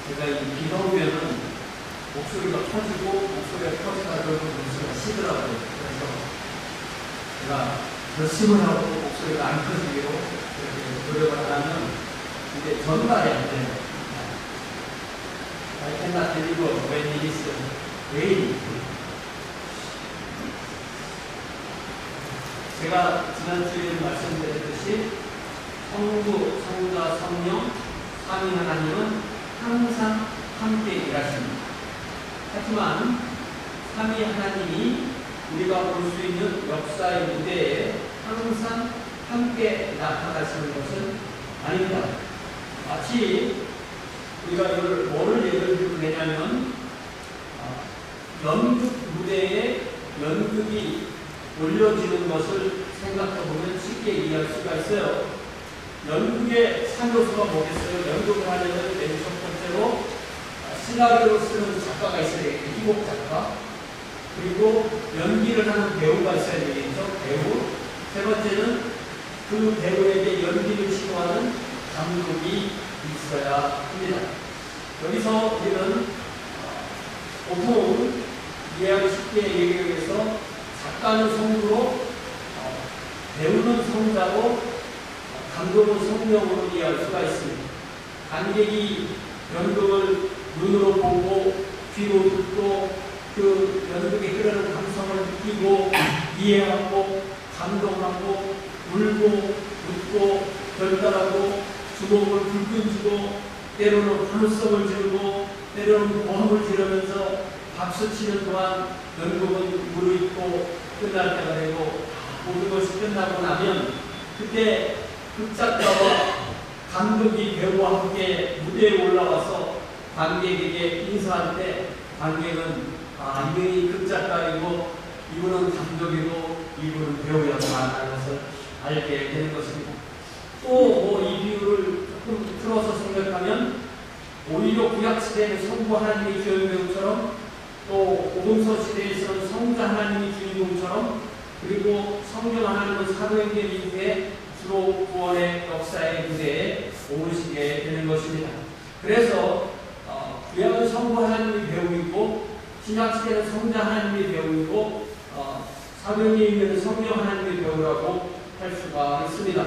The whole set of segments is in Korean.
제가 이 비가 오면은 목소리가 터지고 목소리가 터지다 그러고 목소리가 쉬더라고요. 그래서 제가 결심을 하고 목소리가 안 터지기로 이렇게 노력을 하면 이게 전달이 안 돼요. I cannot deliver when it is raining. 제가 지난주에 말씀드렸듯이 성부, 성자, 성령, 삼위 하나님은 항상 함께 일하십니다. 하지만 삼위 하나님이 우리가 볼 수 있는 역사의 무대에 항상 함께 나타나시는 것은 아닙니다. 마치 우리가 이걸 뭐를 예를 들고 되냐면 연극 무대에 연극이 올려지는 것을 생각해보면 쉽게 이해할 수가 있어요. 연극의 3요소가 뭐겠어요? 연극을 하려면 맨 첫 번째로 시나리오를 쓰는 작가가 있어야 되겠죠. 희곡 작가. 그리고 연기를 하는 배우가 있어야 되겠죠. 배우. 세 번째는 그 배우에게 연기를 시도하는 감독이 있어야 합니다. 여기서 우리는 보통 이해하기 쉽게 얘기하기 위해서 작가는 성부로 배우는 성자로 감독은 성령으로 이해할 수가 있습니다. 관객이 연극을 눈으로 보고 귀로 듣고 그 연극에 흐르는 감성을 느끼고 이해하고 감동하고 울고 웃고 결단하고 주먹을 불끈 쥐고 때로는 환호성을 지르고 때로는 고함을 지르면서 박수치는 동안 연극은 무르익고 끝날 때가 되고 모든 것이 끝나고 나면 그때 극작가와 감독이 배우와 함께 무대에 올라와서 관객에게 인사할 때 관객은 이분이 극작가이고 이분은 감독이고 이분은 배우라고 만나는 것을 알게 되는 것입니다. 또 이 비유를 조금 틀어서 생각하면 오히려 구약시대의 성부 하나님의 주인공처럼 또 복음서 시대에서는 성자 하나님이 주인공처럼 그리고 성령 하나님은 사도행전 이후에 주로 구원의 역사의 무대에 오르시게 되는 것입니다. 그래서 구약은 성부 하나님이 배우이고 신약시대는 성자 하나님이 배우이고 사도행전에는 성령 하나님이 배우라고 할 수가 있습니다.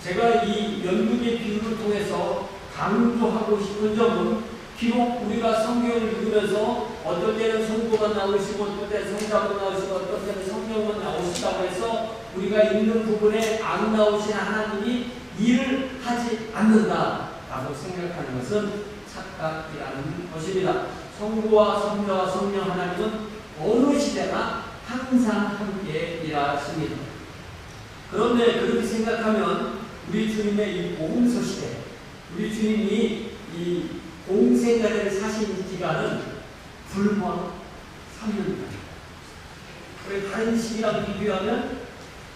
제가 이 연극의 비유를 통해서 강조하고 싶은 점은 비록 우리가 성경을 읽으면서 어떤 때는 성부가 나오시고 어떤 때는 성자가 나오시고 어떤 때는 성령만 나오시다고 해서 우리가 읽는 부분에 안 나오신 하나님이 일을 하지 않는다라고 생각하는 것은 착각이라는 것입니다. 성부와 성자와 성령 하나님은 어느 시대나 항상 함께 일하십니다. 그런데 그렇게 생각하면 우리 주님의 이 복음서 시대, 우리 주님이 이 공생애를 사신 기간은 불과 3년입니다. 다른 시기랑 비교하면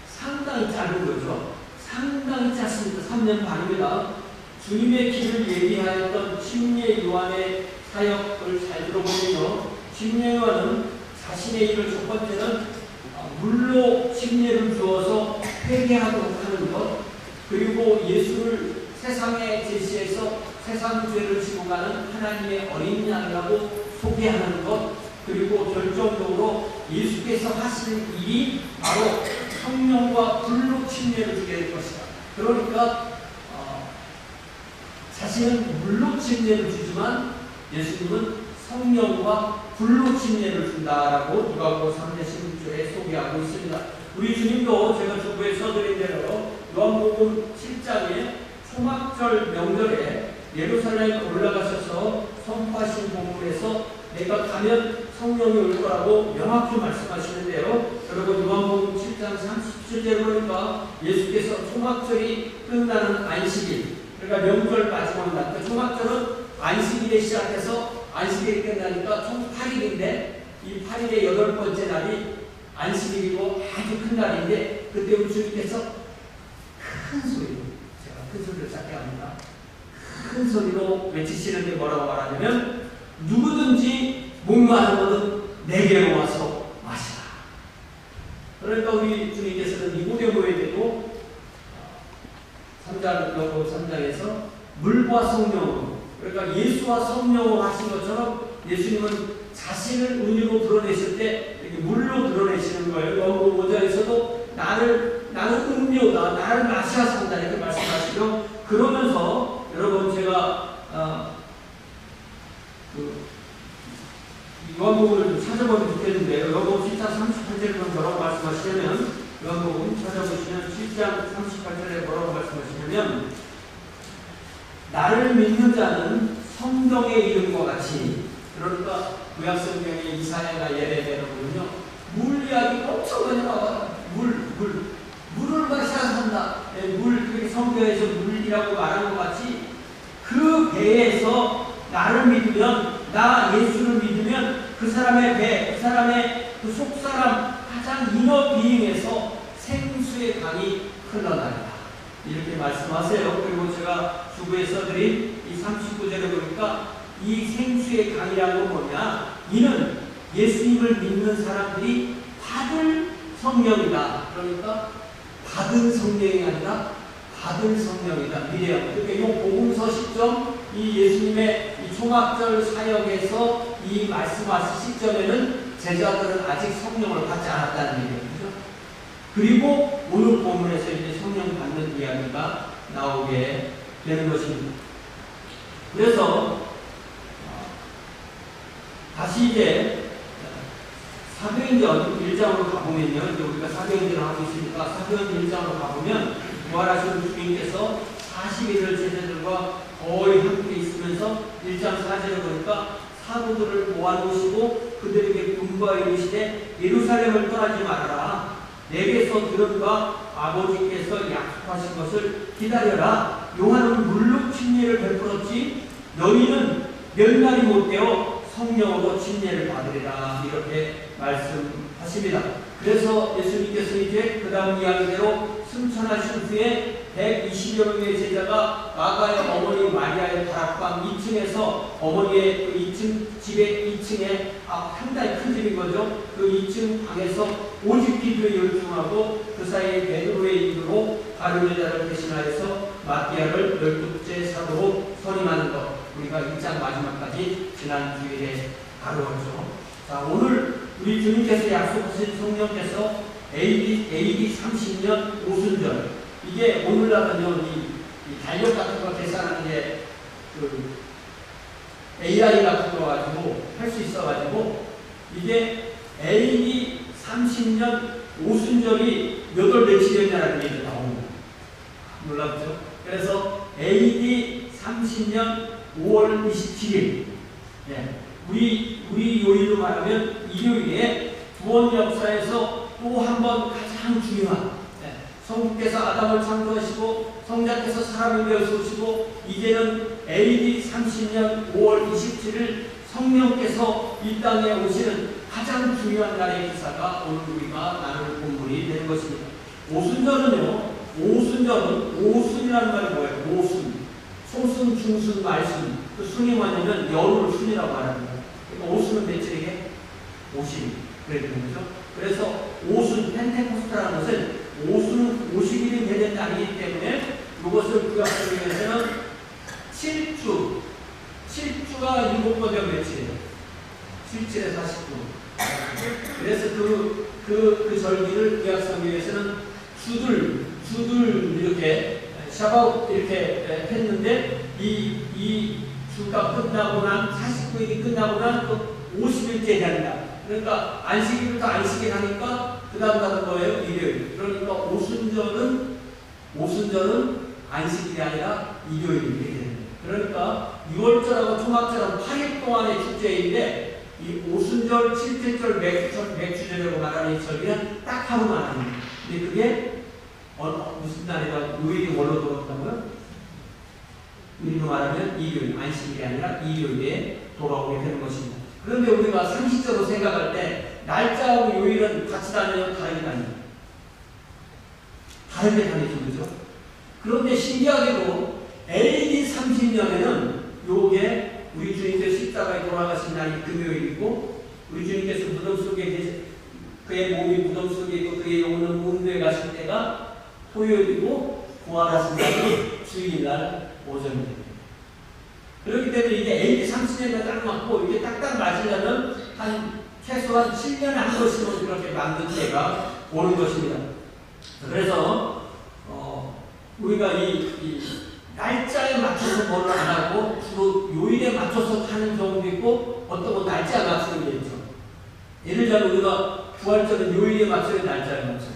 상당히 짧은 거죠. 상당히 짧습니다. 3년 반입니다. 주님의 길을 예비하였던 침례 요한의 사역을 잘 들어보면요. 침례 요한은 자신의 일을 첫 번째는 물로 침례를 주어서 회개하도록 하는 것, 그리고 예수를 세상에 제시해서 세상 죄를 지고 가는 하나님의 어린 양이라고 소개하는 것, 그리고 결정적으로 예수께서 하시는 일이 바로 성령과 불로 침례를 주게 될 것이다. 그러니까 자신은 물로 침례를 주지만 예수님은 성령과 불로 침례를 준다라고 누가복음 3장 16절에 소개하고 있습니다. 우리 주님도 제가 주부에 써드린 대로 요한복음 7장에 초막절 명절에 예루살렘에 올라가셔서 선포하신 본문에서 내가 가면 성령이 올 거라고 명확히 말씀하시는데요. 여러분 요한복음 7장 37절에 보니까 예수께서 초막절이 끝나는 안식일, 그러니까 명절 마지막 날, 그 초막절은 안식일에 시작해서 안식일이 끝나니까 총 8일인데 이 8일의 8번째 날이 안식일이고 아주 큰 날인데 그때 우리 주님께서 큰 소리로, 제가 큰 소리를 작게 합니다. 큰 소리로 외치시는데 뭐라고 말하냐면 누구든지 목마른 것은 내게로 와서 마시라. 그러니까 우리 주님께서는 니고데모에게도 3장에서 물과 성령으로, 그러니까 예수와 성령으로 하신 것처럼 예수님은 자신을 은유로 드러내실 때 이렇게 물로 드러내시는 거예요. 요한복음 5장에서도 나는 음료다, 나를 마셔야 산다 이렇게 말씀하시죠. 그러면서 여러분 제가 요한복음을 좀 찾아보면 좋겠는데요. 요한복음 7장 38절에 뭐라고 말씀하시냐면, 요한복음 찾아보시면 7장 38절에 뭐라고 말씀하시냐면, 나를 믿는 자는 성경의 이름과 같이, 그러니까 구약성경의 이사야나 예레미야를 보면요, 물 이야기 엄청 많이 나와요. 물을 마셔야 산다. 그렇게 성경에서 물이라고 말한 것 같이 그 배에서 나를 믿으면, 나 예수를 믿으면 그 사람의 배, 그 사람의 그 속사람 가장 이너 비행에서 생수의 강이 흘러나간다. 이렇게 말씀하세요. 그리고 제가 주부에 써드린 이 39절에 보니까 이 생수의 강이라는 건 뭐냐? 이는 예수님을 믿는 사람들이 받을 성령이다. 그러니까 받은 성령이 아니라 받을 성령이다. 미래형. 그러니까 이 복음서 시점, 이 예수님의 이 초막절 사역에서 이 말씀하신 시점에는 제자들은 아직 성령을 받지 않았다는 얘기죠. 그리고 오늘 본문에서 이제 성령 받는 이야기가 나오게 되는 것입니다. 그래서 다시 이제 사도행전 1장으로 가보면요. 이제 우리가 사도행전을 하고 있으니까 사도행전 1장으로 가보면 부활하신 주님께서 40일을 제자들과 거의 함께 있으면서 1장 4절에 보니까 사도들을 모아놓으시고 그들에게 분부하여 이르시되 예루살렘을 떠나지 말아라. 내게서 들은 바 아버지께서 약속하신 것을 기다려라. 요한은 물로 침례를 베풀었지 너희는 몇 날이 못 되어 성령으로 침례를 받으리라. 이렇게 말씀하십니다. 그래서 예수님께서 이제 그 다음 이야기대로 승천하신 후에 120여 명의 제자가 마가의 어머니 마리아의 다락방 2층에서 어머니의 그 2층 집의 2층에 상당히 큰 집인 거죠. 그 2층 방에서 오직 기도에 열중하고 그 사이에 베드로의 이름으로 다른 여자를 대신하여서 마띠아를 12째 사도로 선임하는 것, 우리가 1장 마지막까지 지난 주일에 다루었죠. 자, 오늘 우리 주님께서 약속하신 성령께서 AD 30년 오순절, 이게 오늘날은요, 이 달력 같은 거 계산하는 게 AI 같은 거 가지고 할 수 있어가지고 이게 AD 30년 오순절이 몇 월 며칠이었냐라는 얘기가 나옵니다. 놀랍죠? 그래서 AD 30년 5월 27일, 네. 우리 요일로 말하면 일요일에 구원 역사에서 또 한 번 가장 중요한, 성부께서 아담을 창조하시고 성자께서 사람을 되어주시고 이제는 AD 30년 5월 27일 성령께서 이 땅에 오시는 가장 중요한 날의 기사가 오늘 우리가 나눌 본문이 되는 것입니다. 오순절은요, 오순이라는 말이 뭐예요? 오순, 소순, 중순, 말순. 그 순이 뭐냐면 열흘 순이라고 말합니다. 그러니까 오순은 며칠이게? 50일. 그랬던 거죠. 그래서 오순, 펜테코스트라는 것은 오순은 50일이 되는 날이기 때문에 이것을 구약성경에서는 7주가 7번 되면 며칠이에요? 7일에 49. 그래서 그 절기를 구약성경에서는 주들 이렇게 샤바웃 이렇게 했는데 이 주가 끝나고 난 49일이 끝나고 난 또 50일째 된다. 그러니까 안식일부터 안식일 하니까 그 다음 가는 거예요. 일요일. 그러니까 오순절은 안식일이 아니라 일요일이 되는 거예요. 그러니까 6월절하고 초막절은 8일 동안의 축제인데 이 오순절, 칠칠절, 맥주절이라고 말하는 이 절기는 딱 하루만 합니다. 근데 그게 무슨 날이라 요일이 뭘로 돌아온다고요? 우리로 말하면 일요일, 안식일이 아니라 일요일에 돌아오게 되는 것입니다. 그런데 우리가 상식적으로 생각할 때 날짜하고 요일은 같이 다녀요? 다르게 다녀요? 다르게 다니죠. 그죠? 그런데 신기하게도 AD 30년에는 요게 우리 주님께서 십자가에 돌아가신 날이 금요일이고 우리 주님께서 무덤 속에 그의 몸이 무덤 속에 있고 그의 영혼은 문대에 가실 때가 토요일이고 부활하신 날이 주일날 오전입니다. 그렇기 때문에 이게 AD 30년에 딱 맞고 이게 딱딱 맞으려면 최소한 7년에 한 번씩은 그렇게 만든 때가 오는 것입니다. 그래서 우리가 이 날짜에 맞춰서 뭘 안 하고 주로 요일에 맞춰서 하는 경우도 있고 어떤 건 날짜에 맞추는 게 있죠. 예를 들자면 우리가 부활절은 요일에 맞춰요, 날짜에 맞춰요.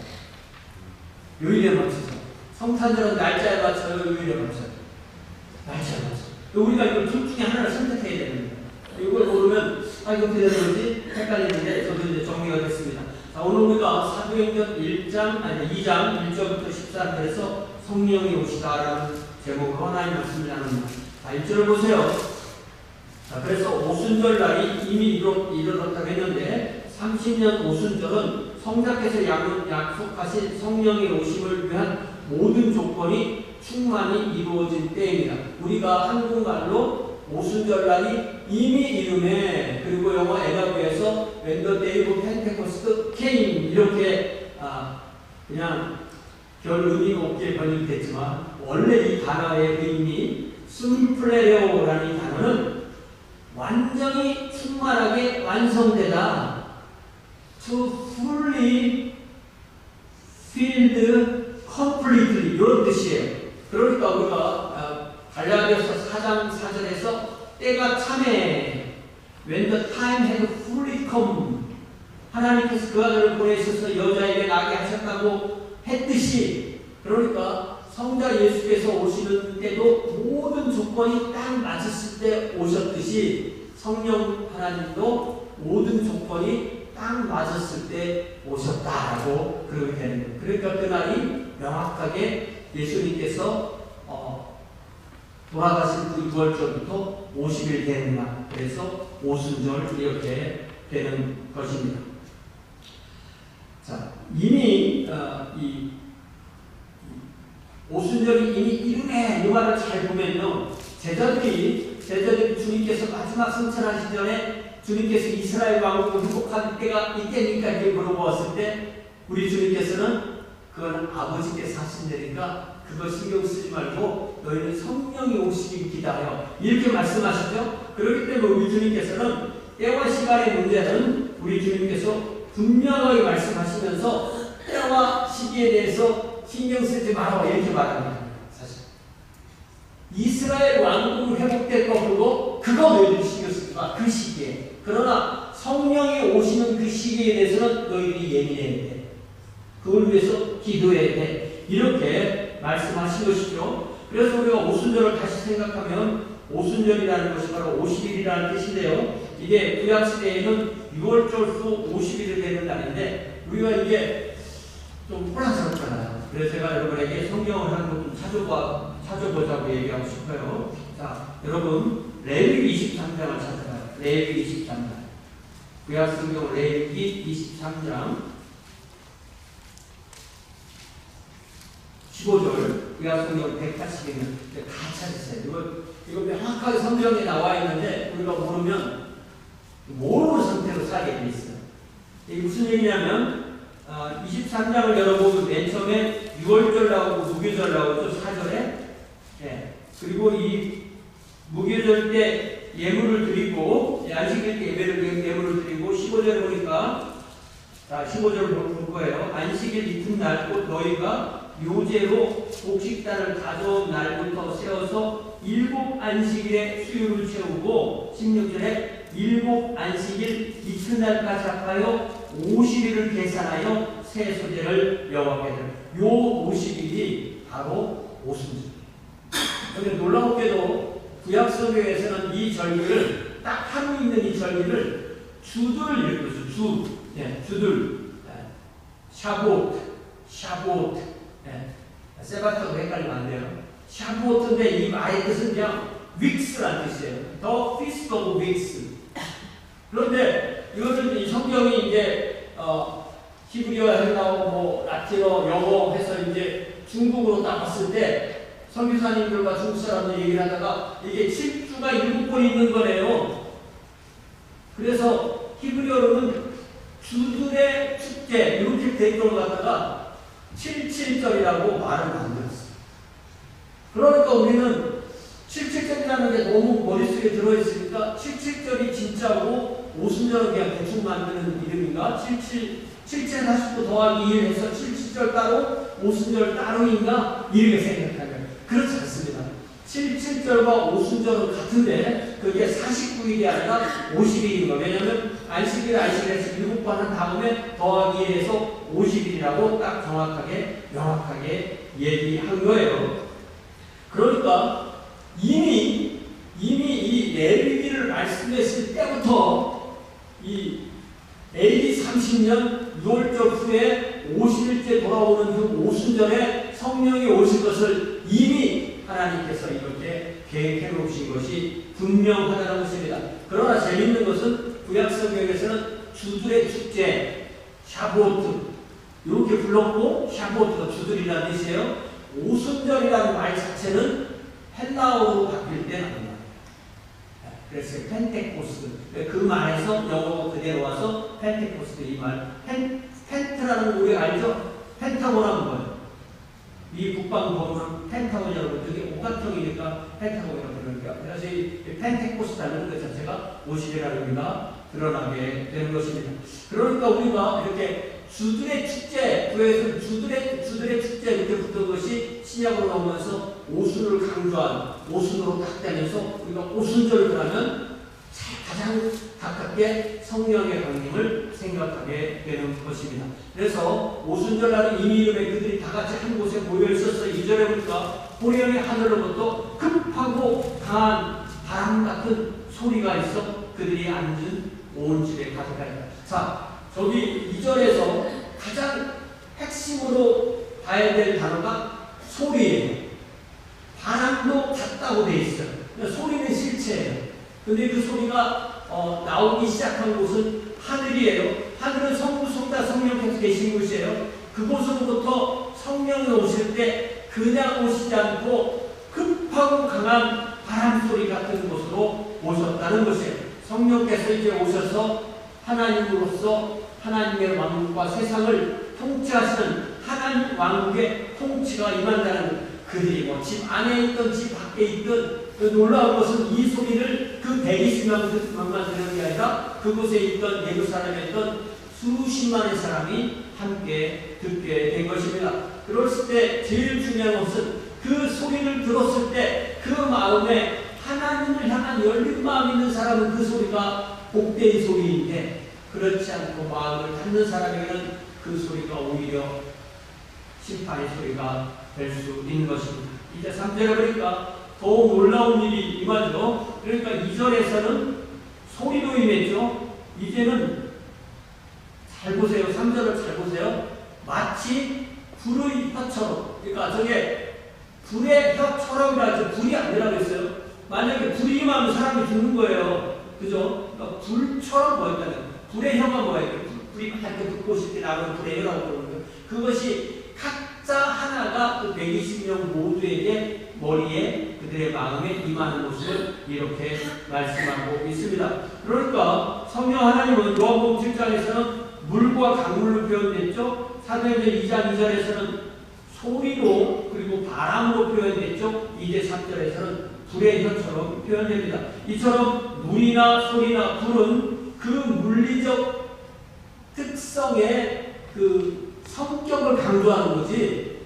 요일에 맞춰서. 성탄절은 날짜에 맞춰요, 요일에 맞춰요. 날짜에 맞춰요. 우리가 이걸 둘 중에 하나를 선택해야 됩니다. 이걸 모르면 이거 어떻게 되는 거지? 헷갈리는데 저도 이제 정리가 됐습니다. 자, 오늘 우리가 사도행전 2장 1절부터 14절에서 성령이 오시다라는 제목으로 하나님 말씀을 나눕니다. 자, 1절을 보세요. 자, 그래서 오순절 날이 이미 이르렀다고 했는데 30년 오순절은 성자께서 약속하신 성령의 오심을 위한 모든 조건이 충만히 이루어진 때입니다. 우리가 한국말로 오순절 날이 이미 이름에, 그리고 영어 에바브에서 When the day of Pentecost came 이렇게 그냥 별 의미가 없게 번역됐지만 원래 이 단어의 의미 스물플레레오라는 이 단어는 완전히 충만하게 완성되다, to fully filled completely 이런 뜻이에요. 그러니까 우리가 갈라디아서 4장 4절에서 때가 참에 when the time had fully come 하나님께서 그 아들을 보내셔서 여자에게 나게 하셨다고 했듯이, 그러니까 성자 예수께서 오시는 때도 모든 조건이 딱 맞았을 때 오셨듯이 성령 하나님도 모든 조건이 딱 맞았을 때 오셨다라고 그러게 되는 거예요. 그러니까 그날이 명확하게 예수님께서 돌아가신 그 6월절부터 50일 되는 날, 그래서 오순절 이렇게 되는 것입니다. 자, 이미 이 오순절이 이미 이르네 이 말을 잘 보면요, 제자들이 주님께서 마지막 승천하시기 전에 주님께서 이스라엘 왕국을 회복할 때가 이때니까 이렇게 물어보았을 때 우리 주님께서는 그건 아버지께서 하신 일이니까 그거 신경 쓰지 말고 너희는 성령이 오시길 기다려 이렇게 말씀하시죠. 그렇기 때문에 우리 주님께서는 때와 시간의 문제는 우리 주님께서 분명하게 말씀하시면서 때와 시기에 대해서 신경 쓰지 마라 이렇게 말합니다. 사실 이스라엘 왕국이 회복될 거 보고 그거 너희들이 신경 쓰지 마, 그 시기에. 그러나 성령이 오시는 그 시기에 대해서는 너희들이 예민해야 돼, 그걸 위해서 기도해야 돼, 이렇게 말씀하신 것이죠. 그래서 우리가 오순절을 다시 생각하면 오순절이라는 것이 바로 50일이라는 뜻인데요. 이게 구약시대에는 6월절 50일이 되는 날인데 우리가 이게 좀 혼란스럽잖아요. 그래서 제가 여러분에게 성경을 한 것 좀 찾아보자고 얘기하고 싶어요. 자, 여러분 레위기 23장을 찾아봐요. 레위기 23장. 구약 성경 레위기 23장 15절. 구약 성경 180이면 다 찾으세요. 이거 명확하게 성경에 나와 있는데 우리가 모르면 모르는 상태로 살게 돼 있어요. 이게 무슨 얘기냐면 23장을 열어보면 맨 처음에 6월절 나오고 무교절 나오죠. 4절에. 예. 그리고 이 무교절 때 예물을 드리고 안식일 때 예물을 드리고 15절에 보니까 자 15절을 볼 거예요. 안식일 이튿날 곧 너희가 요제로 곡식단을 가져온 날부터 세워서 7 안식일에 수유를 채우고 16절에 7 안식일 이튿날까지 합하여 50일을 계산하여 새 소재를 여호와께 드려. 요 50일이 바로 오순절. 그런데 놀라웠게도 구약 성경에서는 이 절기를 딱 하루 있는 이 절기를 주들 읽어서 주들 샤보트 세바토도 헷갈리면 안 돼요. 샤보트인데 이 말의 뜻은 그냥 윅스라는 뜻이에요. The Feast of Weeks. 그런데 이것은 이 성경이 이제 히브리어 해나오고 뭐 라틴어 영어 해서 이제 중국으로 딱 봤을 때 선교사님들과 중국 사람들 얘기를 하다가 이게 7주가 7번 있는 거네요. 그래서 히브리어로는 주들의 축제 이렇게 된 걸 갖다가 77절이라고 말을 만들었어요. 그러니까 우리는 77절이 7절이라는 게 너무 머릿속에 들어있으니까 77절이 진짜고 오순절은 그냥 대충 만드는 이름인가? 77 49 더하기 1 해서 77절 따로 오순절 따로인가? 이렇게 생각하면 그렇지 않습니다. 77절과 오순절은 같은데 그게 49일이 아니라 50일인 거예요. 왜냐하면 안식일에서 7번 한 다음에 더하기 1해서 50일이라고 딱 명확하게 얘기한 거예요. 그러니까 이미 이 레위기를 말씀했을 때부터 이 AD 30년 6월절 후에 50일째 돌아오는 그 오순절에 성령이 오실 것을 이미 하나님께서 이렇게 계획해 놓으신 것이 분명하다는 것입니다. 그러나 재밌는 것은 구약성경에서는 주들의 축제, 샤보트 이렇게 불렀고 샤보트가 주들이라는 뜻이에요. 오순절이라는 말 자체는 헬라어로 바뀔 때 나옵니다. 그래서 펜테코스트 그 말에서 영어 그대로 와서 펜테코스트 이 말 펜트라는 거 우리 알죠? 펜타곤하면 뭐예요? 이 북방법은 펜타곤 여러분 그게 오각형이니까 펜타곤이라고 부르니까 그래서 이 펜테코스트라는 것 자체가 50이라는 의미가 드러나게 되는 것입니다. 그러니까 우리가 이렇게 주들의 축제, 교회에서 주들의 축제 이렇게 붙은 것이 신약으로 나오면서 오순을 강조한 오순으로 딱 되면서 우리가 오순절을 하면 가장 가깝게 성령의 강림을 생각하게 되는 것입니다. 그래서 오순절날은 이미 이름에 그들이 다 같이 한 곳에 모여 있어서 2절에 보니까 보령의 하늘로부터 급하고 강한 바람 같은 소리가 있어 그들이 앉은 온 집에 가득하였다. 자, 저기 2절에서 가장 핵심으로 봐야 될 단어가 소리예요. 바람도 같다고 돼 있어요. 소리는 실체예요. 근데 그 소리가 나오기 시작한 곳은 하늘이에요. 하늘은 성부, 성자, 성령께서 계신 곳이에요. 그곳으로부터 성령이 오실 때 그냥 오시지 않고 급하고 강한 바람 소리 같은 곳으로 오셨다는 것이에요. 성령께서 이제 오셔서 하나님으로서 하나님의 왕국과 세상을 통치하시는 하나님 왕국의 통치가 임한다는 그들이 뭐 집 안에 있든 집 밖에 있든 그 놀라운 것은 이 소리를 그 120명만 듣는 게 아니라 그곳에 있던 예루살렘에 있던 수십만의 사람이 함께 듣게 된 것입니다. 그랬을 때 제일 중요한 것은 그 소리를 들었을 때 그 마음에 하나님을 향한 열린 마음 있는 사람은 그 소리가 복된 소리인데 그렇지 않고 마음을 닫는 사람에게는 그 소리가 오히려 심판의 소리가 될 수 있는 것입니다. 이제 3절에 보니까 더욱 놀라운 일이 임하죠. 그러니까 2절에서는 소리로 임했죠. 이제는 잘 보세요. 3절을 잘 보세요. 마치 불의 혀처럼. 그러니까 저게 불의 혀처럼이라 하죠. 불이 아니라고 했어요. 만약에 불이 임하면 사람이 죽는 거예요. 그죠? 그러니까 불처럼 보였다는 거예요. 불의 혀가 뭐예요? 불이 막 이렇게 붙고 있을 때 나오는 불의 혀라고 그러는 거예요. 그것이 각자 하나가 그 120명 모두에게 머리에 그들의 마음에 임하는 모습을 이렇게 말씀하고 있습니다. 그러니까 성령 하나님은 요한복음 7장에서는 물과 강물로 표현됐죠. 사도행전 2장 2절에서는 소리로 그리고 바람으로 표현됐죠. 이제 3절에서는 불의 혀처럼 표현됩니다. 이처럼 물이나 소리나 불은 그 물리적 특성의 그 성격을 강조하는 거지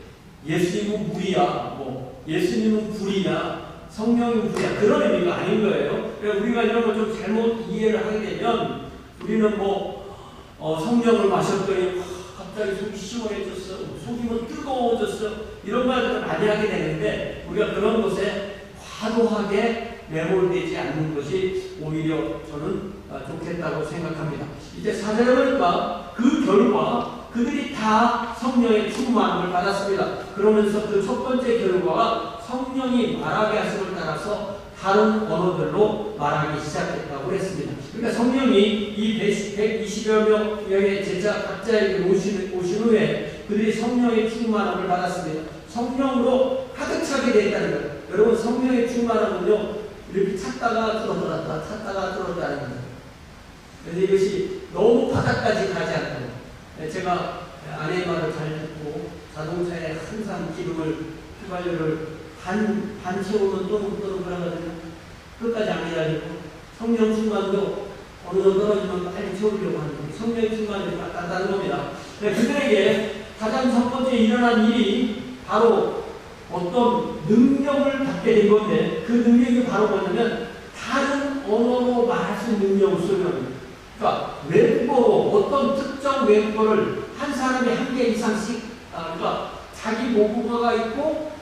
예수님은 물이야, 뭐 예수님은 불이냐, 성령은 불이야 그런 의미가 아닌 거예요. 그러니까 우리가 이런 걸 좀 잘못 이해를 하게 되면 우리는 뭐 성령을 마셨더니 갑자기 속이 시원해졌어, 속이 뭐 뜨거워졌어 이런 말들을 많이 하게 되는데 우리가 그런 것에 과도하게 매몰되지 않는 것이 오히려 저는 좋겠다고 생각합니다. 이제 4절에 보니까 그 결과 그들이 다 성령의 충만함을 받았습니다. 그러면서 그 첫 번째 결과가 성령이 말하게 하심을 따라서 다른 언어들로 말하기 시작했다고 했습니다. 그러니까 성령이 이 120여 명의 제자 각자에게 오신 후에 그들이 성령의 충만함을 받았습니다. 성령으로 가득 차게 되었다는 거예요. 여러분 성령의 충만함은요 이렇게 찾다가 들어들었다 찾다가 들어들었다는 거예요. 그런데 이것이 너무 바닥까지 가지 않고 제가 아내의 말을 잘 듣고 자동차에 항상 기름을 휘발유를 반 채우면 또는 그러거든요. 끝까지 안 기다리고 성령 충만도 어느 정도 떨어지면 빨리 채우려고 하는 거예요. 성령 충만이 낫다는 겁니다. 그들에게 가장 첫 번째 일어난 일이 바로 어떤 능력을 받게 된 건데 그 능력이 바로 뭐냐면 다른 언어로 말할 수 있는 능력을 소유합니다. 그러니까 외국어로 어떤 특정 외국어를 한 사람이 한 개 이상씩 그러니까 자기 모국어가 있고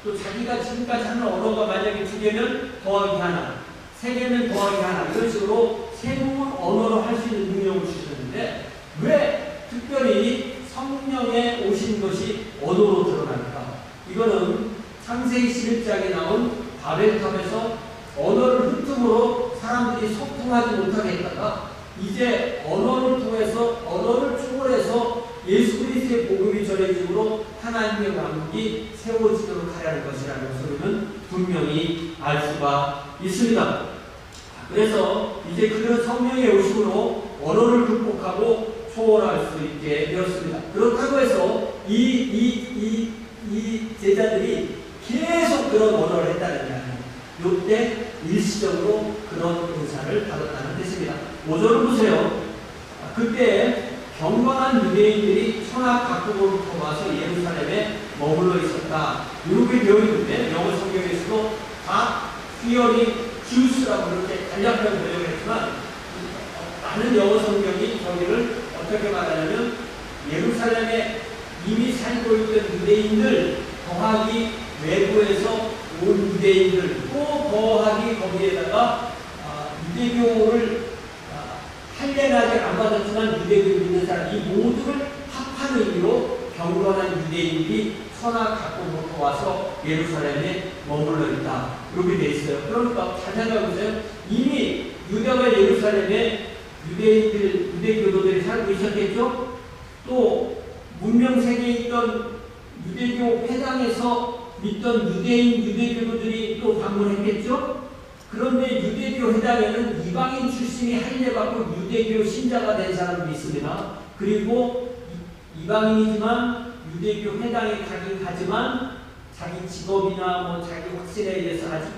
또 자기가 지금까지 하는 언어가 만약에 2개면 더하기 하나 3개면 더하기 하나 이런 식으로 새로운 언어로 할 수 있는 능력을 주셨는데 왜 특별히 성령에 오신 것이 언어로 드러날까? 이거는 창세기 11장에 나온 바벨탑에서 언어를 흠tum으로 사람들이 소통하지 못하게 했다가 이제 언어를 통해서 언어를 초월해서 예수 그리스도의 복음이 전해지므로 하나님의 왕국이 세워지도록 하려는 것이라는 것을 우리는 분명히 알 수가 있습니다. 그래서 이제 그런 성령의 오심으로 언어를 극복하고 초월할 수 있게 되었습니다. 그렇다고 해서 이 제자들이 계속 그런 언어를 했다는 게 아니에요. 이때 일시적으로 그런 은사를 받았다는 뜻입니다. 5절을 보세요. 그때 경건한 유대인들이 천하 각국으로 와서 예루살렘에 머물러 있었다. 이렇게 되어 있는데 영어 성경에서도 다 휘어리 주스라고 그렇게 간략하게 번역을 했지만 많은 영어 성경이 저기를 어떻게 말하냐면 예루살렘에 이미 살고 있던 유대인들 더하기 외부에서 온 유대인들 또 더하기 거기에다가 유대교를 할례를 안 받았지만 유대교를 믿는 사람 이 모두를 합한 의미로 경건한 유대인들이 천하 각국으로 와서 예루살렘에 머물러 있다. 이렇게 돼 있어요. 그러니까 잘 생각해보세요. 이미 유대가 예루살렘에 유대교도들이 살고 있었겠죠? 또 문명 세계에 있던 유대교 회당에서 믿던 유대교도들이 또 방문했겠죠? 그런데 유대교 회당에는 이방인 출신이 할례받고 유대교 신자가 된 사람도 있습니다. 그리고 이방인이지만 유대교 회당에 가긴 가지만 자기 직업이나 뭐 자기 확신에 의해서 아직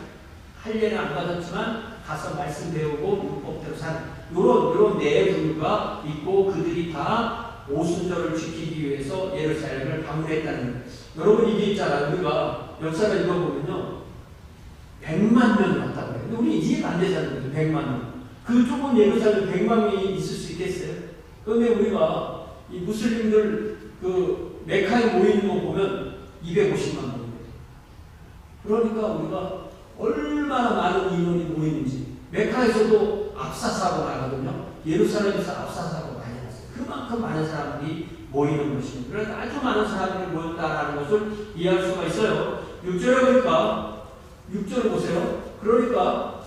할례는 안 받았지만 가서 말씀 배우고 율법대로 사는 이런 내부가 있고 그들이 다 오순절을 지키기 위해서 예루살렘을 방문했다는 거예요. 여러분 이게 있잖아요. 우리가 역사를 읽어보면요. 100만 명이 왔다고 해요. 근데 우리 이해가 안 되잖아요. 100만 명. 그 좁은 예루살렘 100만 명이 있을 수 있겠어요? 그런데 우리가 이 무슬림들 그 메카에 모이는 거 보면 250만 명입니다. 그러니까 우리가 얼마나 많은 인원이 모이는지 메카에서도 압사사고가 나거든요. 예루살렘에서 압사사고가 많이 났어요. 그만큼 많은 사람들이 모이는 것입니다. 그래서 아주 많은 사람들이 모였다라는 것을 이해할 수가 있어요. 6절에 보니까 6절을 보세요. 그러니까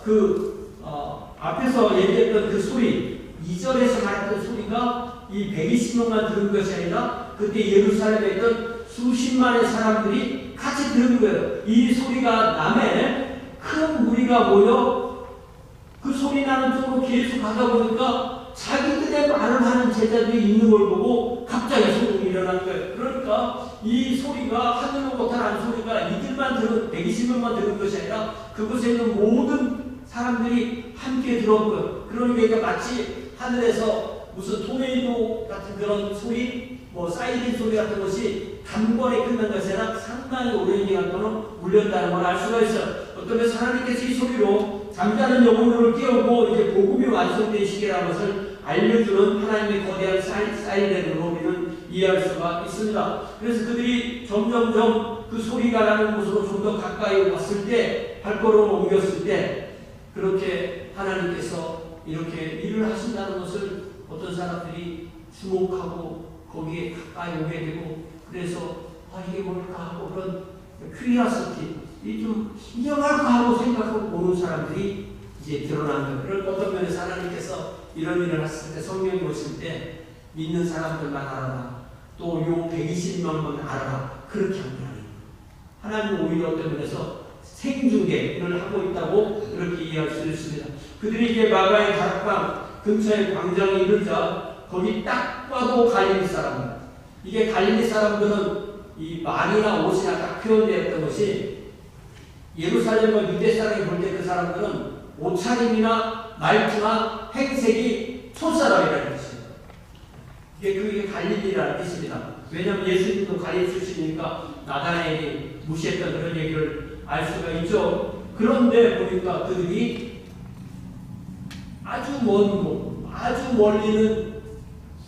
앞에서 얘기했던 그 소리 2절에서 말했던 소리가 이 120명만 들은 것이 아니라 그때 예루살렘에 있던 수십만의 사람들이 같이 들은 거예요. 이 소리가 남에 큰 무리가 모여 그 소리 나는 쪽으로 계속 가다 보니까 자기들의 말을 하는 제자들이 있는 걸 보고 갑자기 소동이 일어난 거예요. 그러니까 이 소리가 하늘로부터 난 소리가 이들만 들은 120명만 들은 것이 아니라 그곳에 있는 모든 사람들이 함께 들었고요. 그러니까 이게 마치 하늘에서 무슨 토네이도 같은 그런 소리, 뭐 사이렌 소리 같은 것이 단번에 끝난 것이 아니라 상당히 오랜 기간 동안 울렸다는 걸 알 수가 있어요. 어떤 면 하나님께서 이 소리로 잠자는 영혼들을 깨우고 이제 복음이 완성된 시기라는 것을 알려주는 하나님의 거대한 사이렌으로 우리는 이해할 수가 있습니다. 그래서 그들이 점점점 그 소리가 나는 곳으로 좀 더 가까이 왔을 때, 발걸음을 옮겼을 때, 그렇게 하나님께서 이렇게 일을 하신다는 것을 어떤 사람들이 주목하고 거기에 가까이 오게 되고, 그래서 이게 뭘까 하고 그런 큐리어시티, 좀 인정할까 하고 생각하고 오는 사람들이 이제 드러난 거예요. 그런 어떤 면에서 하나님께서 이런 일을 했을 때, 성령이 오실 때 믿는 사람들만 알아라, 또 요 120명만 알아라, 그렇게 한 게 아니에요. 하나님은 오히려 어떤 면에서 생중계를 하고 있다고 그렇게 이해할 수 있습니다. 그들이 이제 마가의 다락방 근처에 광장에 이르자 거기 딱 봐도 갈릴리 사람들, 이게 갈릴리 사람들은 이 말이나 옷이나 딱 표현되었던 것이 예루살렘과 유대 사람이 볼 때 그 사람들은 옷차림이나 말투나 행색이 촌사람이라는 뜻입니다. 그게 갈릴리라는 뜻입니다. 왜냐하면 예수님도 갈릴리 출신이니까 나다나엘이 무시했던 그런 얘기를 알 수가 있죠. 그런데 보니까 그들이 아주 먼 곳, 아주 멀리는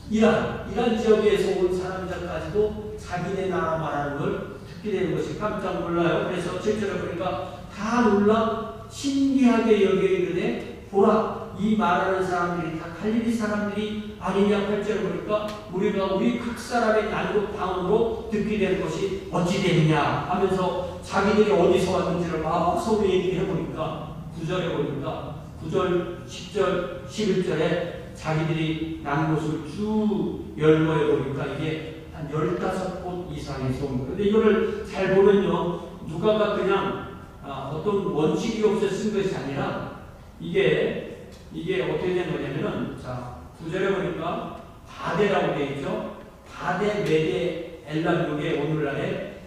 이란 지역에서 온 사람들까지도 자기네 나라 말하는 걸 듣게 되는 것이 깜짝 놀라요. 그래서 7절에 보니까 다 놀라 신기하게 여기는데 보라, 이 말하는 사람들이 다 갈릴리 사람들이 아니냐. 8절에 보니까 우리가 우리 각 사람의 난국 방언으로 듣게 되는 것이 어찌 되느냐 하면서 자기들이 어디서 왔는지를 막 서로 얘기를 해보니까 9절에 보니까 9절, 10절, 11절에 자기들이 난 곳을 쭉 열거해 보니까 이게 한 15곳 이상에서 온 거예요. 근데 이거를 잘 보면요, 누가가 그냥 어떤 원칙이 없어 쓴 것이 아니라 이게 어떻게 된 거냐면은, 자, 9절에 보니까 바데라고 되어 있죠. 바데, 메데, 엘람, 요게 오늘날의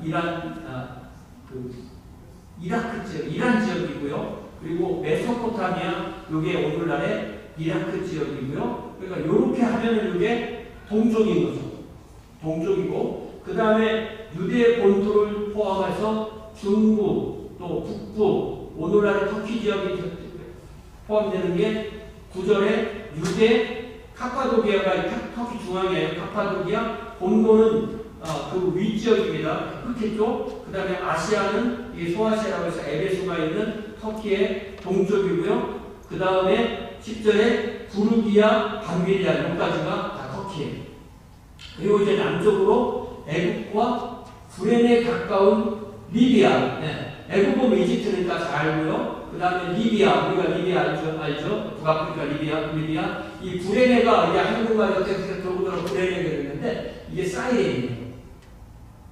이라크 지역, 이란 지역이고요. 그리고 메소포타미아, 요게 오늘날의 이라크 지역이고요. 그러니까 요렇게 하면은 이게 동쪽인 거죠. 동쪽이고, 그 다음에 유대 본토를 포함해서 중부, 또 북부, 오늘날의 터키 지역이 포함되는 게 9절에 유대 카파도기아가 터키 중앙에 카파도기아, 본토는 그 윗지역입니다. 그렇겠죠? 그 다음에 아시아는 이게 소아시아라고 해서 에베소가 있는 터키의 동쪽이고요. 그 다음에 10절에 부르기아, 밤빌리아 여기까지가 다 터키예요. 그리고 이제 남쪽으로 애국과 구레네 가까운 리비아. 네. 애국은 이집트니까 잘 알고요. 그 다음에 리비아, 우리가 리비아 알죠? 북아프리카 리비아. 이 구레네가 이게 한국말이 어떻게 돌고 구레네가 있는데 이게 사이렌이에요.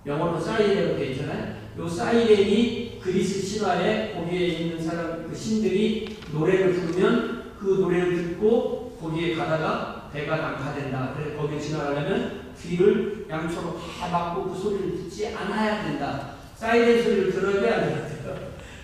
영어로 사이렌으로 되어 있잖아요. 이 사이렌이 그리스 신화에 거기에 있는 사람, 그 신들이 노래를 부르면 그 노래를 듣고 거기에 가다가 배가 난파된다. 그래서 거기에 지나가려면 귀를 양초로 다 막고 그 소리를 듣지 않아야 된다. 사이렌 소리를 들어야 돼, 안 돼요?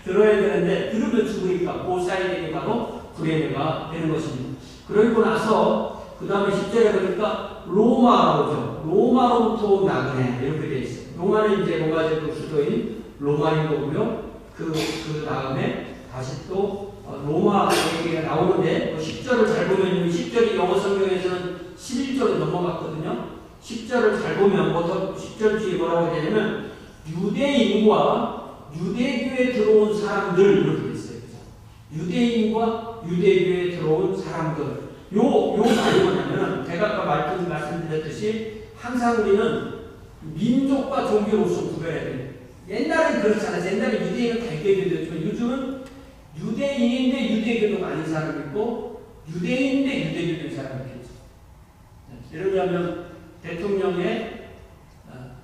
들어야 되는데 들으면 죽으니까 그 사이렌이 바로 구레네가 되는 것입니다. 그러고 나서 그 다음에 10절에 보니까 로마로죠. 로마로부터 나그네 이렇게 되어 있어요. 로마는 이제 로마 제국 수도인 로마인 거고요. 그 다음에 다시 또 로마 얘기가 나오는데 10절을 잘 보면 10절이 영어 성경에서는 11절로 넘어갔거든요. 10절을 잘 보면 10절 뒤에 뭐라고 되냐면 유대인과 유대교에 들어온 사람들 이렇게 돼 있어요. 유대인과 유대교에 들어온 사람들. 요 말이 뭐냐면 제가 아까 말씀드렸듯이 항상 우리는 민족과 종교로서 구별해야 돼요. 옛날엔 그렇잖아요. 옛날에 유대인은 달개교였지만 요즘은 유대인인데 유대교도가 아닌 사람이 있고 유대인인데 유대교도인 사람이 있겠죠. 예를 들면 대통령의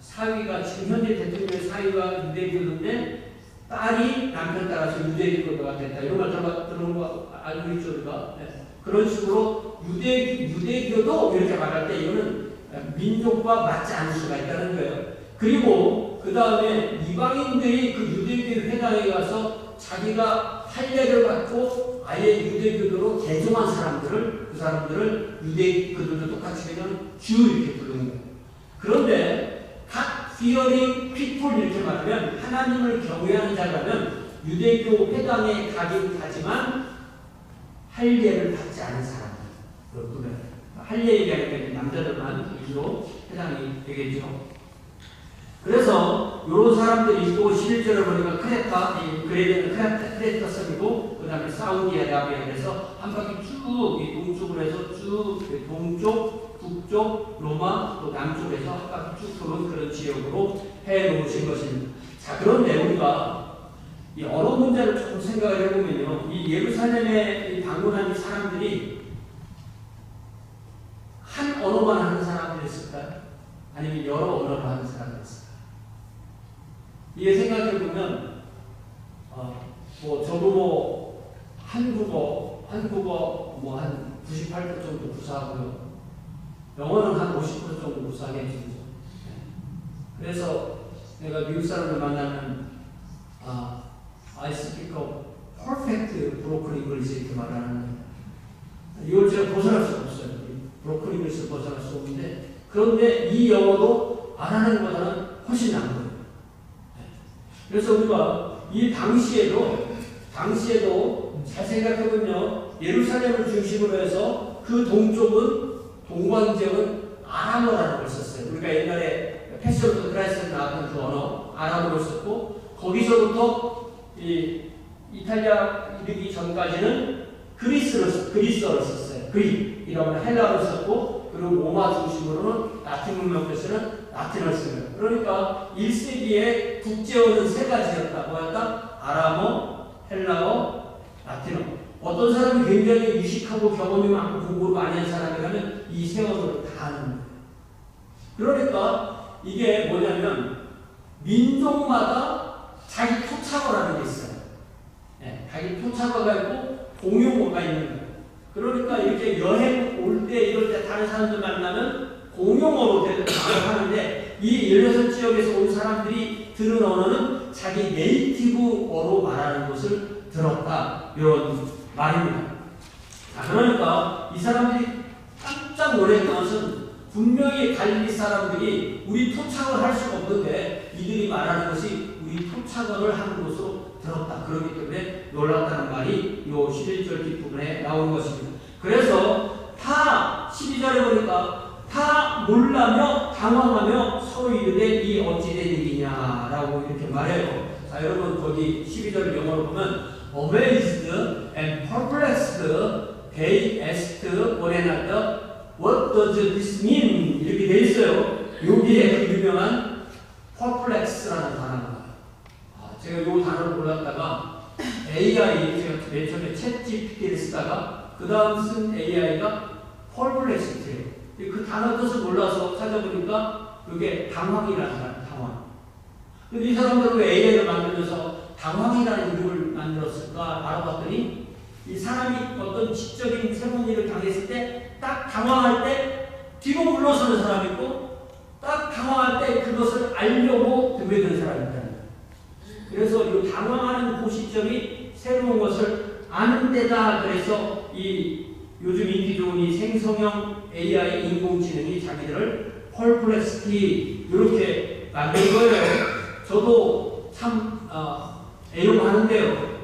사위가 지금 현재 대통령의 사위가 유대교도인데 딸이 남편 따라서 유대교도가 됐다. 이런 말 들어본 거 알고 있죠, 우리가? 네. 그런 식으로 유대교도 이렇게 말할 때 이거는 민족과 맞지 않을 수가 있다는 거예요. 그리고 그 다음에 이방인들이 그 유대교 회당에 가서 자기가 할례를 받고 아예 유대교도로 개종한 사람들을 그 사람들을 그들도 똑같이 그냥 주 이렇게 부르는 거예요. 그런데 각 fearing people 이렇게 말하면 하나님을 경외하는 자라면 유대교 회당에 가긴 가지만 할례를 받지 않은 사람들. 할례 얘기하니까 남자들만 위주로 해당이 되겠죠. 그래서 이런 사람들이 있고 11절에 보니까 크레타 섬이고 그 다음에 사우디아라비아에서 한 바퀴 쭉 동쪽으로 해서 쭉 동쪽, 북쪽, 로마 또 남쪽에서 한 바퀴 쭉 도는 그런 지역으로 해놓으신 것입니다. 자, 그런데 우리가 이 언어 문제를 조금 생각을 해보면요, 이 예루살렘에 방문한 이 사람들이 한 언어만 하는 사람들이었을까요? 아니면 여러 언어를 하는 사람들이었을까요? 이게 생각해보면 저도 한국어 한 98% 정도 구사하고요. 영어는 한 50% 정도 구사하게 해주죠. 그래서 내가 미국 사람들 만나면 I speak perfect broken 잉글리시 이렇게 말하는 겁니다. 이걸 제가 벗어날 수가 없어요. 브로큰 잉글리시 벗어날 수 없는데, 그런데 이 영어도 안 하는 것보다는 훨씬 나은 거예요. 그래서 우리가 이 당시에도 잘 생각해보면요, 예루살렘을 중심으로 해서 그 동쪽은, 동방 지역은 아람어라는 걸 썼어요. 우리가 옛날에 패션 오브 크라이스트 나왔던 그 언어, 아람어를 썼고, 거기서부터 이 이탈리아 이르기 전까지는 그리스어를 썼어요. 그리이라고 하는 헬라어를 썼고, 그리고 로마 중심으로는 라틴 문명 때서는 라틴어를 쓰는 거예요. 그러니까 1세기에 국제어는 세 가지였다. 뭐였다? 아람어, 헬라어, 라틴어. 어떤 사람이 굉장히 유식하고 경험이 많고 공부를 많이 한 사람이라면 이 세 언어를 다 아는 거예요. 그러니까 이게 뭐냐면 민족마다 자기 토착어라는 게 있어요. 네, 자기 토착어가 있고 공용어가 있는 거예요. 그러니까 이렇게 여행 올 때 이럴 때 다른 사람들 만나면 공용어로 대답하는데, 이 16지역에서 온 사람들이 들은 언어는 자기 네이티브어로 말하는 것을 들었다, 이런 말입니다. 그러니까 이 사람들이 깜짝 놀랐던 것은 분명히 갈릴리 사람들이 우리 토착을 할 수가 없는데 이들이 말하는 것이 우리 토착어를 하는 것으로 들었다. 그렇기 때문에 놀랐다는 말이 이 11절 뒷부분에 나오는 것입니다. 그래서 다 12절에 보니까 다 놀라며 당황하며 서로 이르되 이 어찌된 일이냐라고 이렇게 말해요. 자, 여러분 거기 12절 영어로 보면 amazed and perplexed they asked one another what does this mean? 이렇게 돼 있어요. 여기에 그 유명한 perplex라는 단어가 제가 이 단어를 몰랐다가 AI, 제가 맨 처음에 챗GPT를 쓰다가 그 다음 쓴 AI가 perplexite예요. 그 단어 뜻을 몰라서 찾아보니까 이게 당황이라는 단어, 당황. 근데 이 사람들은 왜 AI를 만들면서 당황이라는 이름을 만들었을까 알아봤더니 이 사람이 어떤 지적인 새로운 일을 당했을 때 딱 당황할 때 뒤로 물러서는 사람이 있고 딱 당황할 때 그것을 알려고 들배드는 사람이 있다. 그래서 이 당황하는 그 시점이 새로운 것을 아는 데다. 그래서 이 요즘 인기 좋은 이 생성형 AI 인공지능이 자기들을 펄플렉시티 이렇게 만든 거예요. 저도 참 애용하는데요.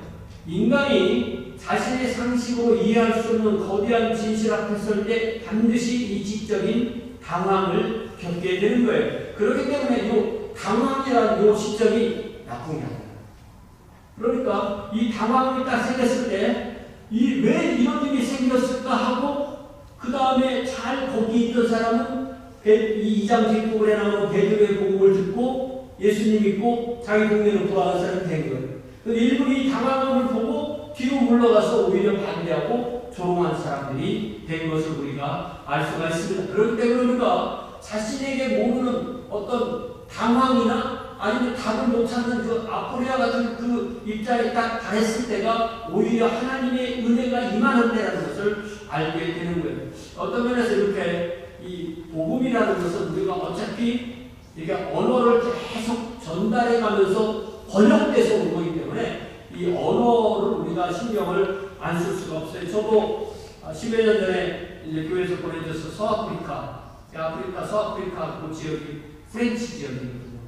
인간이 자신의 상식으로 이해할 수 없는 거대한 진실 앞에 설 때 반드시 이 지적인 당황을 겪게 되는 거예요. 그렇기 때문에 이 당황이라는 이 시점이 나쁜 게 아니에요. 그러니까 이 당황이 딱 생겼을 때 왜 이런 일이 생겼을까 하고 그 다음에 잘 거기 있던 사람은 이 2장 뒷부분에 나오는 베드로의 복음을 듣고 예수님 믿고 자기 동네로 돌아간 사람이 된 거예요. 일부이 당황함을 보고 뒤로 물러가서 오히려 반대하고 조롱한 사람들이 된 것을 우리가 알 수가 있습니다. 그렇기 때문에 우리가 자신에게 모르는 어떤 당황이나 아니면 답을 못 찾는 그 아포리아 같은 그 입장에 딱 달했을 때가 오히려 하나님의 은혜가 임하는 때라는 것을 알게 되는 거예요. 어떤 면에서 이렇게 이 복음이라는 것은 우리가 어차피 이게 언어를 계속 전달해 가면서 번역돼서 온 거기 때문에 이 언어를 우리가 신경을 안 쓸 수가 없어요. 저도 10여 년 전에 이제 교회에서 보내져서 서아프리카 그 지역이 프렌치 지역이거든요.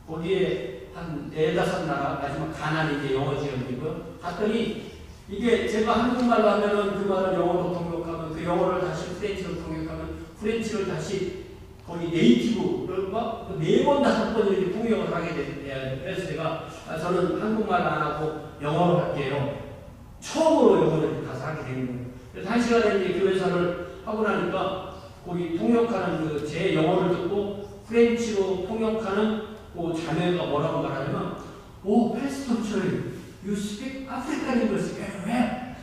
거기에 한 4-5나라, 마지막 가나안이 이제 영어 지역이고, 갔더니 이게 제가 한국말로 하면은 그 말을 영어로 통역하면 그 영어를 다시 프렌치로 통역하면 프렌치를 다시 거기 네이티브, 막 4번, 5번 이렇게 통역을 하게 돼요. 그래서 제가 저는 한국말 안 하고 영어로 할게요. 처음으로 영어를 가서 하게 되는 거예요. 그래서 1시간에 이제 교회사를 하고 나니까 거기 통역하는 그 제 영어를 듣고 프렌치로 통역하는 그 자매가 뭐라고 말하냐면, 오, 패스터 철, you speak African English very well.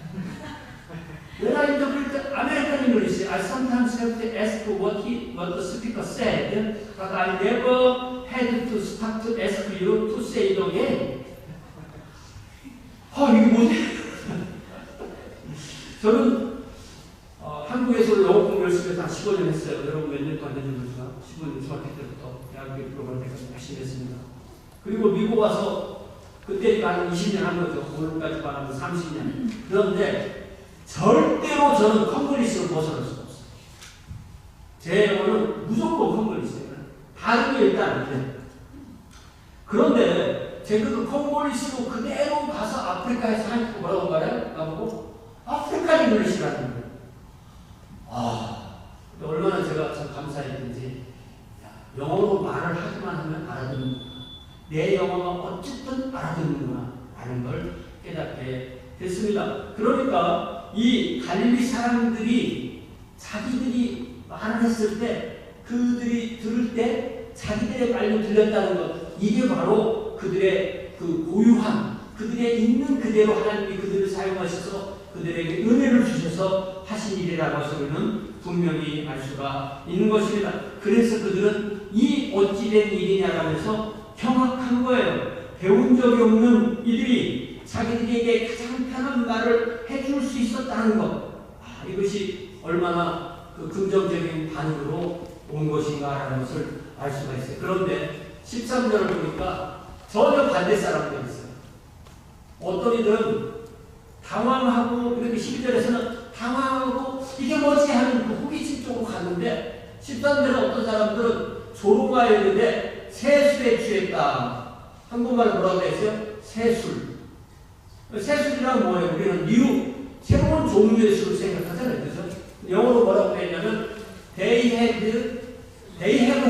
When I interpret American English, I sometimes have to ask what the speaker said, but I never had to stop to ask you to say it again. 이게 뭐지? 저는 한국에서 영어 공부 열심히 해서 한 15년 했어요. 여러분 몇 년 동안 했는지가 15년 중학교 때부터 대학교 들어갈 때까지 열심히 했습니다. 그리고 미국 와서 그때 한 20년 한 거죠. 오늘까지 말하면 30년. 그런데 절대로 저는 컴플리스를 벗어날 수가 없어요. 제 영혼은 무조건 컴플리스예요. 다른 게 일단 안 돼요. 그런데 제가 그 콩골리스로 그대로 가서 아프리카에서 하니까 뭐라고 말해요? 나보고 아프리카 잉글리시라는 거예요. 얼마나 제가 참 감사했는지. 영어로 말을 하기만 하면 알아듣는구나. 내 영어가 어쨌든 알아듣는구나 라는 걸 깨닫게 됐습니다. 그러니까 이 갈릴리 사람들이 자기들이 말을 했을 때 그들이 들을 때 자기들의 말로 들렸다는 것, 이게 바로 그들의 그 고유한, 그들의 있는 그대로 하나님이 그들을 사용하셔서 그들에게 은혜를 주셔서 하신 일이라고 해서 우리는 분명히 알 수가 있는 것입니다. 그래서 그들은 이 어찌된 일이냐라면서 경악한 거예요. 배운 적이 없는 이들이 자기들에게 가장 편한 말을 해줄 수 있었다는 것. 이것이 얼마나 그 긍정적인 반응으로 온 것인가라는 것을 알 수가 있어요. 그런데 13절을 보니까 전혀 반대 사람들이 있어요. 어떤 이들은 당황하고, 이렇게 12절에서는 당황하고 이게 뭐지 하는 그 호기심 쪽으로 갔는데 13절에 어떤 사람들은 조롱하였는데 세술에 취했다. 한국말로 뭐라고 했어요? 세술. 세술이란 뭐예요? 우리는 new, 새로운 종류의 술을 생각하잖아요. 그래서 영어로 뭐라고 했냐면 they have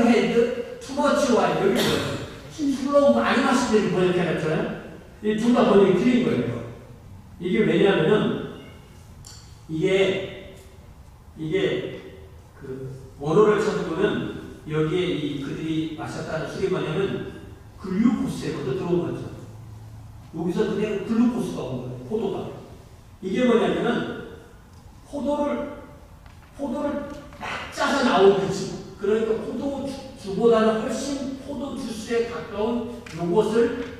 had too much wine. 여기 뭐예요? 술로 많이 마시더니 번역해놨잖아요. 이 둘 다 번역이 틀린 거예요. 이게 왜냐하면 이게 그 원어를 찾아보면 여기에 이 그들이 마셨다는 술이 뭐냐면 글루코스에부터 들어온 거죠. 여기서 그냥 글루코스가 온 거예요. 포도가. 이게 뭐냐면은 포도를 막 짜서 나온 그 즙. 그러니까 포도주보다는 훨씬 포도 주스에 가까운 요것을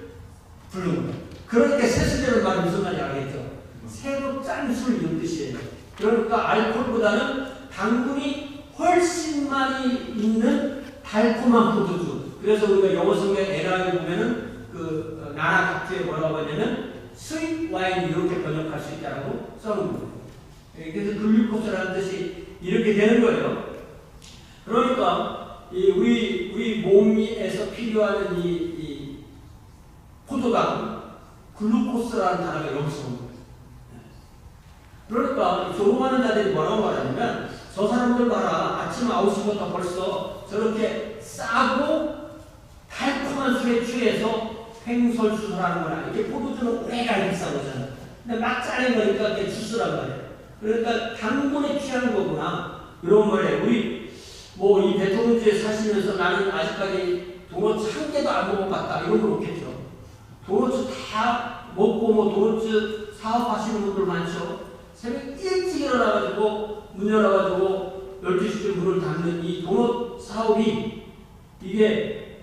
부르는 거예요. 그러니까 세수되는 말이 무슨 말인지 알겠죠? 새로 짠 술 이런 뜻이에요. 그러니까 알코올보다는 당분이 훨씬 많이 있는 달콤한 포도주. 그래서 우리가 영어 성경 NIV에 보면은 그 나라 각주에 뭐라고 하냐면 스윗 와인 이렇게 번역할 수 있다고 써놓은 거예요. 그래서 글루코스라는 뜻이 이렇게 되는 거예요. 그러니까 우리 몸에서 필요한 이 포도당 글루코스라는 단어가 여기서 온 거예요. 그러니까 조롱하는 자들이 뭐라고 말하냐면 저 사람들 봐라, 아침 9시부터 벌써 저렇게 싸고 달콤한 술에 취해서 횡설수설하는 거나. 이게 포도주는 오래가게 비싼 거잖아. 근데 막 짜낸 거니까 그게 주스란 말이에요. 그러니까 당분에 취하는 거구나 이런 거예요. 우리 뭐 이 대통령주에 사시면서 나는 아직까지 도넛 한 개도 안 먹어봤다 이런 건 없겠죠. 도넛 다 먹고 뭐 도넛 사업하시는 분들 많죠. 새벽 일찍 일어나가지고 문 열어가지고 12시쯤 문을 닫는 이 도넛 사업이 이게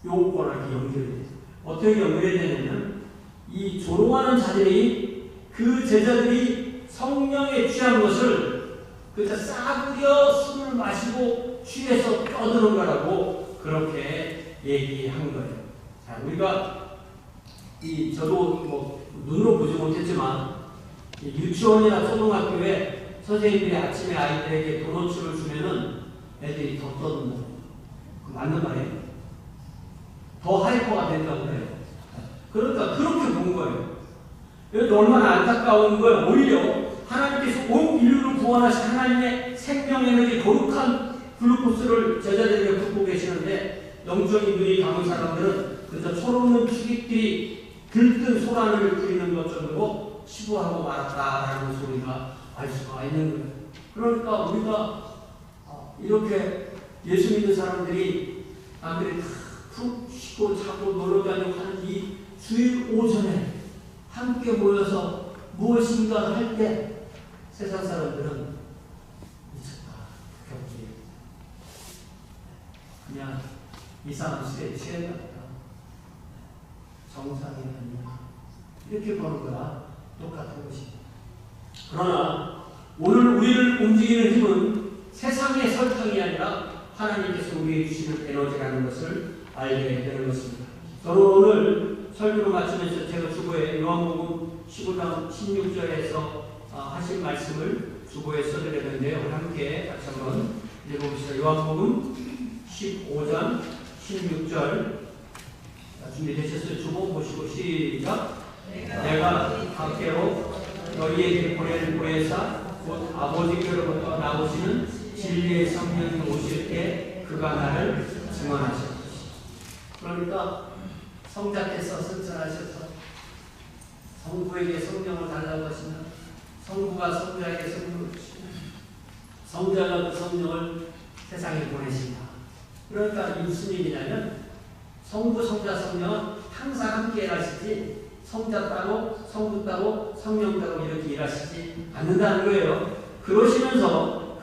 요거랑 이렇게 연결이 돼요. 어떻게 연결이 되냐면 이 조롱하는 자들이 그 제자들이 성령에 취한 것을 그러니까 싸구려 술을 마시고 취해서 떠드는 거라고 그렇게 얘기한 거예요. 자, 우리가 저도 뭐 눈으로 보지 못했지만 유치원이나 초등학교에 선생님들이 아침에 아이들에게 도넛을 주면은 애들이 더 떠든다. 맞는 말이에요. 더 하이퍼가 된다고 그래요. 그러니까 그렇게 본 거예요. 여기 얼마나 안타까운 거예요. 오히려 하나님께서 온 인류를 구원하신 하나님의 생명에너지 거룩한 글루코스를 제자들에게 붓고 계시는데 영적인 눈이 감은 사람들은 그저 서로는 주객들이 들뜬 소란을 부리는 것 정도로 치부하고 말았다라는 소리가 알 수가 있는 거예요. 그러니까 우리가 이렇게 예수 믿는 사람들이 남들이 푹 쉬고 자고 놀러 다니고 하는 이 주일 오전에 함께 모여서 무엇인가 할 때 세상 사람들은 미쳤다, 격지, 그냥 이상한 술에 취해갔다, 정상이 아니야 이렇게 보는 거야. 똑같은 것입니다. 그러나 오늘 우리를 움직이는 힘은 세상의 설정이 아니라 하나님께서 우리에게 주시는 에너지라는 것을 알게 되는 것입니다. 저는 오늘 설교를 마치면서 제가 주보에 요한복음 15장 16절에서 하신 말씀을 주보에 써드렸는데요. 함께 같이 한번 읽어봅시다. 요한복음 15장 16절 준비되셨어요? 주보 보시고 시작. 내가 밖으로 너희에게 보내는 보혜사 곧 아버지께로부터 나오시는 진리의 성령이 오실 때 그가 나를 증언하실 것이다. 그러니까 성자께서 선천하셔서 성부에게 성령을 달라고 하시면 성부가 성자에게 성령을 주시고 성자가 그 성령을 세상에 보내신다. 그러니까 이 무슨 얘기냐면 성부, 성자, 성령은 항상 함께 일하시지 성자 따로, 성부 따로, 성령 따로 이렇게 일하시지 않는다는 거예요. 그러시면서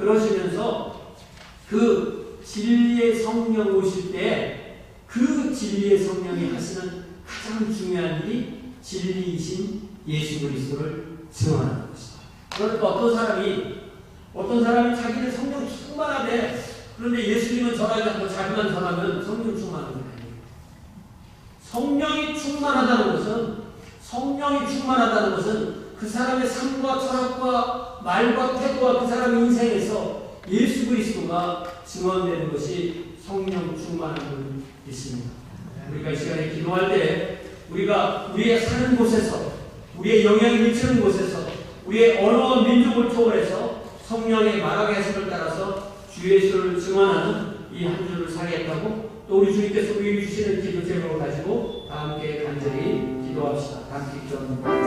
그 진리의 성령 오실 때 그 진리의 성령이 하시는 가장 중요한 일이 진리이신 예수 그리스도를 증언하는 것이다. 그러니까 어떤 사람이 자기는 성령 충만하대. 그런데 예수님은 전하지 않고 자기만 전하면 성령 충만한 게 아니에요. 성령이 충만하다는 것은 그 사람의 삶과 철학과 말과 태도와 그 사람의 인생에서 예수 그리스도가 증언되는 것이 성령 충만한 있습니다. 우리가 이 시간에 기도할 때 우리가 우리의 사는 곳에서 우리의 영향을 미치는 곳에서 우리의 언어와 민족을 초월해서 성령의 말하게 하심을 따라서 주 예수를 증언하는 이 한 주를 살겠다고 또 우리 주님께서 우리에게 주시는 기도 제목을 가지고 다 함께 간절히 기도합시다. 함께 기도합니다.